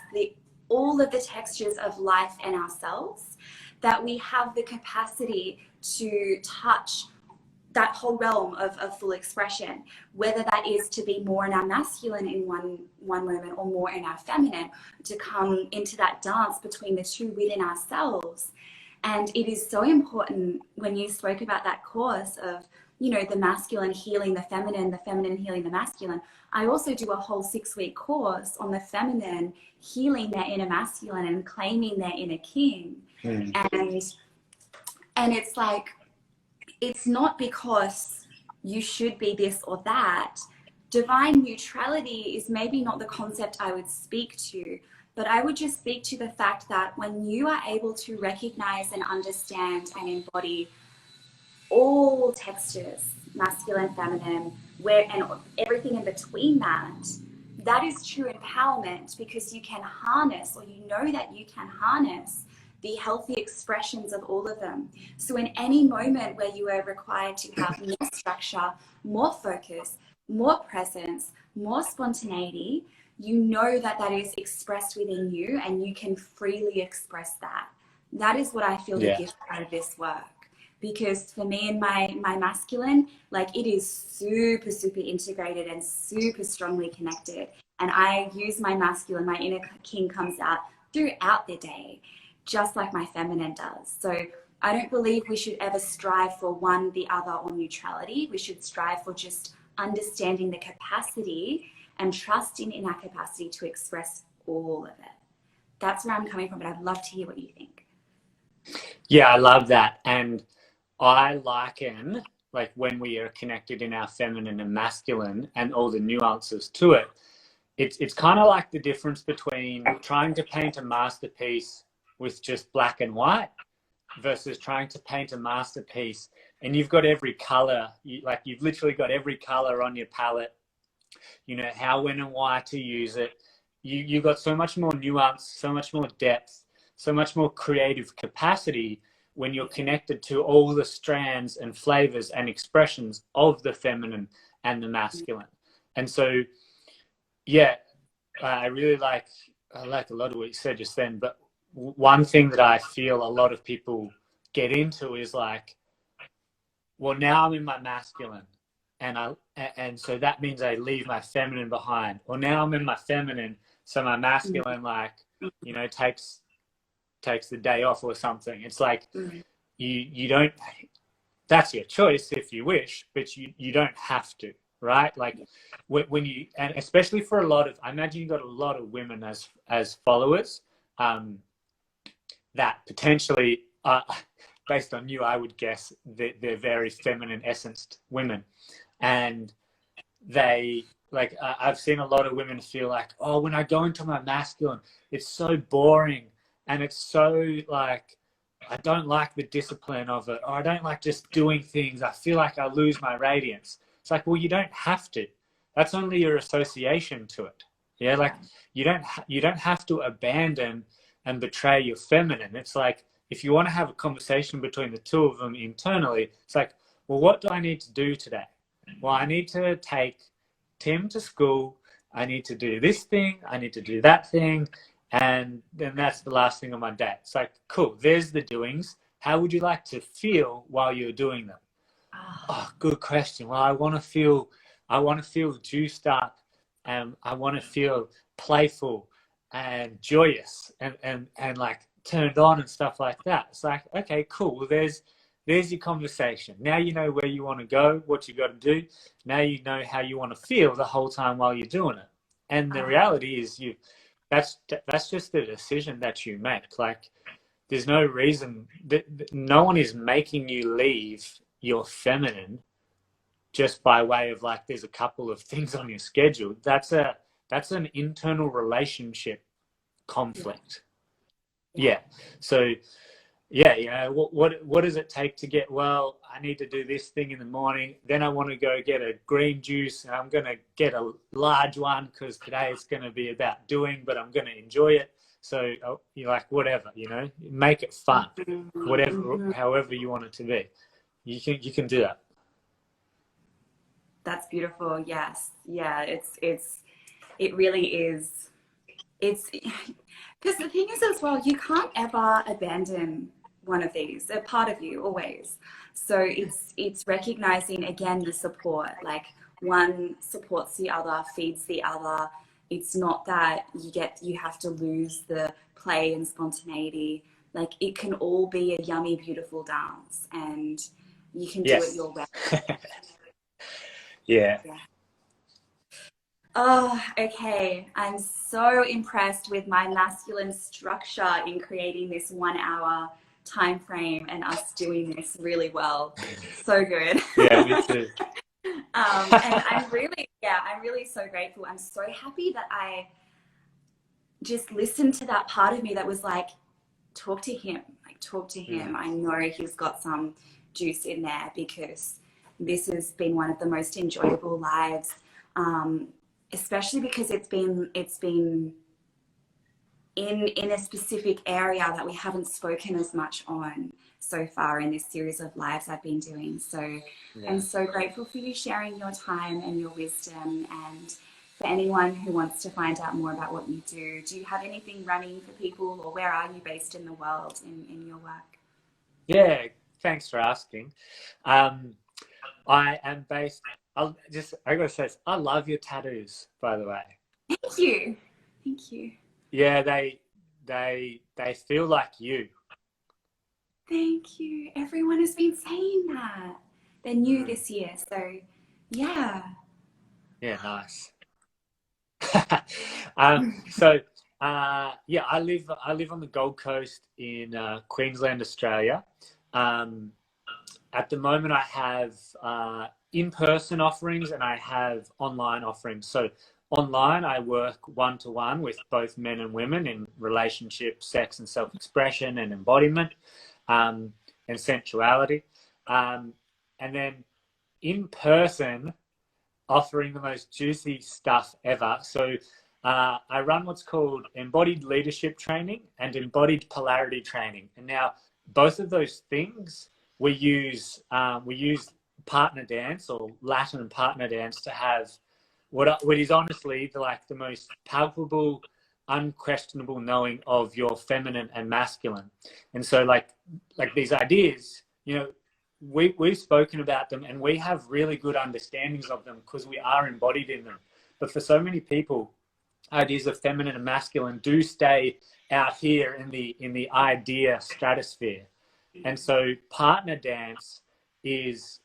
all of the textures of life and ourselves, that we have the capacity to touch that whole realm of full expression, whether that is to be more in our masculine in one moment or more in our feminine, to come into that dance between the two within ourselves. And it is so important when you spoke about that course of, the masculine healing the feminine healing the masculine. I also do a whole 6-week course on the feminine healing their inner masculine and claiming their inner king. And it's like, it's not because you should be this or that. Divine neutrality is maybe not the concept I would speak to, but I would just speak to the fact that when you are able to recognize and understand and embody all textures, masculine, feminine, and everything in between that is true empowerment, because you can harness, or you know that you can harness the healthy expressions of all of them. So in any moment where you are required to have more structure, more focus, more presence, more spontaneity, you know that is expressed within you, and you can freely express that. That is what I feel the gift out of this work. Because for me and my masculine, like, it is super, super integrated and super strongly connected. And I use my masculine, my inner king comes out throughout the day, just like my feminine does. So I don't believe we should ever strive for one, the other, or neutrality. We should strive for just understanding the capacity and trusting in our capacity to express all of it. That's where I'm coming from, but I'd love to hear what you think. Yeah, I love that. And I liken, like, when we are connected in our feminine and masculine and all the nuances to it, it's kind of like the difference between trying to paint a masterpiece with just black and white versus trying to paint a masterpiece and you've got every color, you've literally got every color on your palette, how, when, and why to use it. You've got so much more nuance, so much more depth, so much more creative capacity when you're connected to all the strands and flavors and expressions of the feminine and the masculine. And so, I really like a lot of what you said just then, but one thing that I feel a lot of people get into is like, well, now I'm in my masculine, and so that means I leave my feminine behind. Or now I'm in my feminine, so my masculine, takes the day off or something. It's like, you don't, that's your choice if you wish, but you don't have to, right? Like, when you, and especially for a lot of, I imagine you've got a lot of women as followers, that potentially based on you, I would guess that they're very feminine essenced women. And they, like, I've seen a lot of women feel like, oh, when I go into my masculine, it's so boring, and it's so like, I don't like the discipline of it, or I don't like just doing things. I feel like I lose my radiance. It's like, well, you don't have to. That's only your association to it. Yeah, like you don't have to abandon and betray your feminine. It's like, if you want to have a conversation between the two of them internally, it's like, well, what do I need to do today? Well, I need to take Tim to school. I need to do this thing. I need to do that thing. And then that's the last thing on my day. It's like, cool, there's the doings. How would you like to feel while you're doing them? Oh, good question. Well, I want to feel juiced up, and I want to feel playful and joyous and like turned on and stuff like that. It's like, okay, cool. Well, there's your conversation. Now you know where you want to go, what you got to do. Now you know how you want to feel the whole time while you're doing it. And the reality is that's just the decision that you make. Like, there's no reason that no one is making you leave your feminine just by way of like, there's a couple of things on your schedule. That's an internal relationship conflict. Yeah. So yeah, you know, what does it take to get, well, I need to do this thing in the morning, then I want to go get a green juice, and I'm going to get a large one because today it's going to be about doing, but I'm going to enjoy it. So you're like, whatever, you know, make it fun, whatever, however you want it to be. You can do that. That's beautiful. Yes. Yeah. It really is. It's because the thing is as well, you can't ever abandon one of these. They're part of you always. So it's recognizing again the support, like one supports the other, feeds the other. It's not that you have to lose the play and spontaneity. Like, it can all be a yummy, beautiful dance, and you can do it your way. Yeah. Oh, okay. I'm so impressed with my masculine structure in creating this 1 hour time frame and us doing this really well. So good. Yeah, me too. And I'm really so grateful. I'm so happy that I just listened to that part of me that was like, talk to him. I know he's got some juice in there, because this has been one of the most enjoyable lives. Especially because it's been in a specific area that we haven't spoken as much on so far in this series of lives I've been doing. So I'm so grateful for you sharing your time and your wisdom. And for anyone who wants to find out more about what you do you have anything running for people, or where are you based in the world in your work? Yeah, thanks for asking. I am based. I gotta say, I love your tattoos, by the way. Thank you. Yeah, they feel like you. Thank you. Everyone has been saying that. They're new this year, so yeah. Yeah, nice. I live on the Gold Coast in Queensland, Australia. At the moment, I have in-person offerings and I have online offerings. So online, I work one-to-one with both men and women in relationship, sex and self-expression and embodiment, and sensuality. And then in person, offering the most juicy stuff ever. So I run what's called embodied leadership training and embodied polarity training. And now both of those things, we use partner dance, or Latin partner dance, to have what is honestly the most palpable, unquestionable knowing of your feminine and masculine. And so like these ideas, you know, we've spoken about them and we have really good understandings of them because we are embodied in them. But for so many people, ideas of feminine and masculine do stay out here in the idea stratosphere. And so partner dance is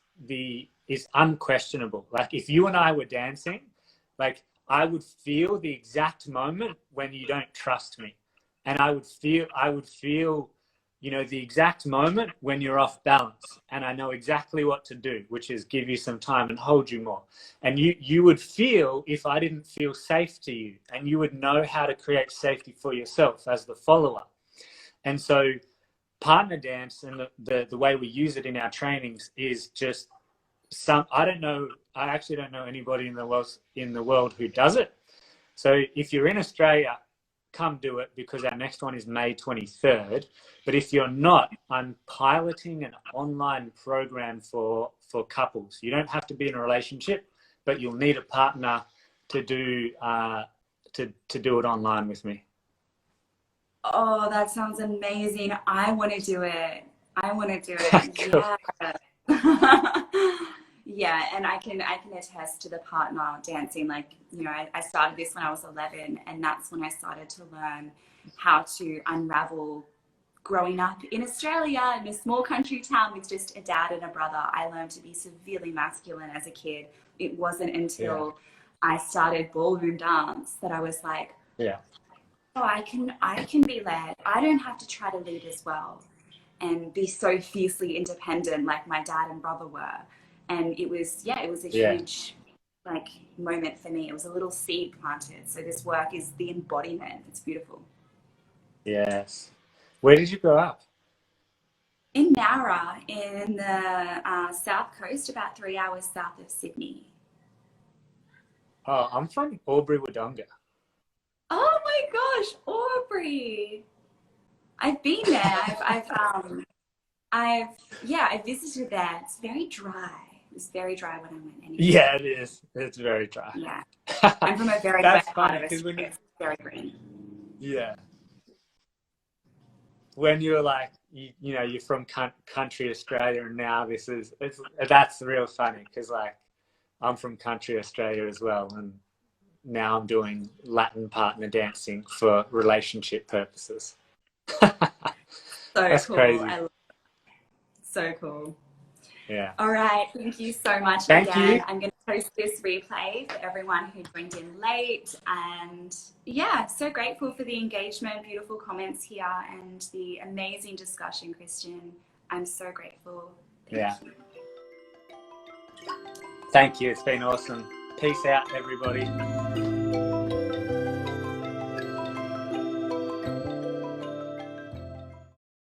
unquestionable. Like, if you and I were dancing, like, I would feel the exact moment when you don't trust me. And I would feel you know, the exact moment when you're off balance, and I know exactly what to do, which is give you some time and hold you more. And you would feel if I didn't feel safe to you, and you would know how to create safety for yourself as the follower. And so partner dance and the way we use it in our trainings is just I actually don't know anybody in the world who does it. So if you're in Australia, come do it, because our next one is May 23rd. But if you're not, I'm piloting an online program for couples. You don't have to be in a relationship, but you'll need a partner to do to do it online with me. Oh, that sounds amazing. I want to do it. I want to do it. Cool. Yeah. Yeah, and I can attest to the partner dancing. Like, you know, I started this when I was 11, and that's when I started to learn how to unravel growing up in Australia in a small country town with just a dad and a brother. I learned to be severely masculine as a kid. It wasn't until I started ballroom dance that I was like, oh, I can be led. I don't have to try to lead as well and be so fiercely independent like my dad and brother were. And it was a huge like moment for me. It was a little seed planted. So this work is the embodiment. It's beautiful. Yes. Where did you grow up? In Nowra, in the south coast, about 3 hours south of Sydney. Oh, I'm from Albury Wodonga. Oh my gosh, Aubrey! I've been there. I visited there. It's very dry. It was very dry when I went anyway. Yeah, it is. It's very dry. Yeah. I'm from a very wet part of Australia. It's very green. Yeah. When you're like, you know, you're from country Australia, and now that's real funny, because like I'm from country Australia as well, and now I'm doing Latin partner dancing for relationship purposes. That's cool. crazy. I love it. So cool. Yeah. All right. Thank you so much Thank again. you. I'm going to post this replay for everyone who joined in late. And yeah, so grateful for the engagement, beautiful comments here, and the amazing discussion, Christian. I'm so grateful. Thank you. Thank you. It's been awesome. Peace out, everybody.